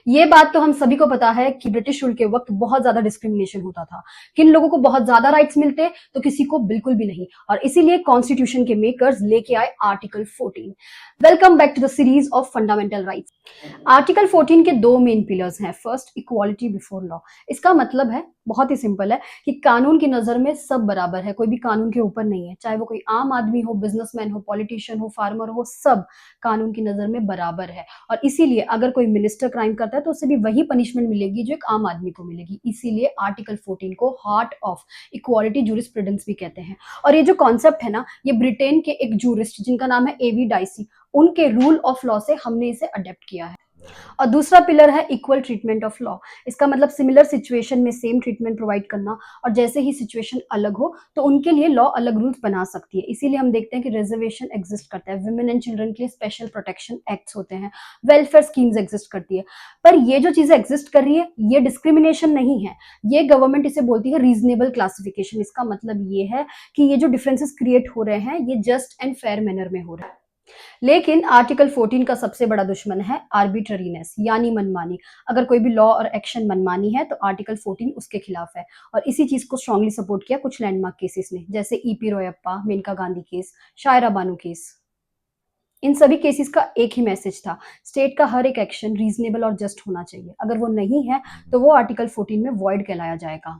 ये बात तो हम सभी को पता है कि ब्रिटिश रूल के वक्त बहुत ज्यादा डिस्क्रिमिनेशन होता था। किन लोगों को बहुत ज्यादा राइट्स मिलते तो किसी को बिल्कुल भी नहीं, और इसीलिए कॉन्स्टिट्यूशन के मेकर्स लेके आए article 14। Welcome back to the series of fundamental rights. Article 14 के दो मेन पिलर्स हैं। First, equality before law. इसका मतलब है, बहुत ही सिंपल है, कि कानून की नजर में सब बराबर है, कोई भी कानून के ऊपर नहीं है। चाहे वो कोई आम आदमी हो, बिजनेसमैन हो, पॉलिटिशियन हो, फार्मर हो, सब कानून की नजर में बराबर है। और इसीलिए अगर कोई मिनिस्टर क्राइम करता है तो उसे भी वही पनिशमेंट मिलेगी जो एक आम आदमी को मिलेगी। इसीलिए आर्टिकल 14 को हार्ट ऑफ इक्वालिटी जूरिस्प्रूडेंस भी कहते हैं। और ये जो कॉन्सेप्ट है ना, ये ब्रिटेन के एक जूरिस्ट जिनका नाम है एवी डाइसी, उनके रूल ऑफ लॉ से हमने इसे अडेप्ट किया है। और दूसरा पिलर है इक्वल ट्रीटमेंट ऑफ लॉ। इसका मतलब सिमिलर सिचुएशन में सेम ट्रीटमेंट प्रोवाइड करना, और जैसे ही सिचुएशन अलग हो तो उनके लिए लॉ अलग रूल्स बना सकती है। इसीलिए हम देखते हैं कि रिजर्वेशन एग्जिस्ट करता है, वुमेन एंड चिल्ड्रन के लिए स्पेशल प्रोटेक्शन एक्ट्स होते हैं, वेलफेयर स्कीम्स एग्जिस्ट करती है। पर ये जो चीजें एग्जिस्ट कर रही है, ये डिस्क्रिमिनेशन नहीं है। ये गवर्नमेंट इसे बोलती है रीजनेबल क्लासिफिकेशन। इसका मतलब ये है कि ये जो डिफरेंसेस क्रिएट हो रहे हैं, ये जस्ट एंड फेयर मैनर में हो रहे हैं। लेकिन आर्टिकल 14 का सबसे बड़ा दुश्मन है आर्बिट्ररीनेस, यानी मनमानी। अगर कोई भी लॉ और एक्शन मनमानी है तो आर्टिकल 14 उसके खिलाफ है। और इसी चीज को स्ट्रांगली सपोर्ट किया कुछ लैंडमार्क केसेस ने, जैसे EP रोयप्पा, Maneka Gandhi case, Shayara Bano case. इन सभी केसेस का एक ही मैसेज था, स्टेट का हर एक एक्शन रीजनेबल और जस्ट होना चाहिए। अगर वो नहीं है तो वो आर्टिकल 14 में वॉइड कहलाया जाएगा।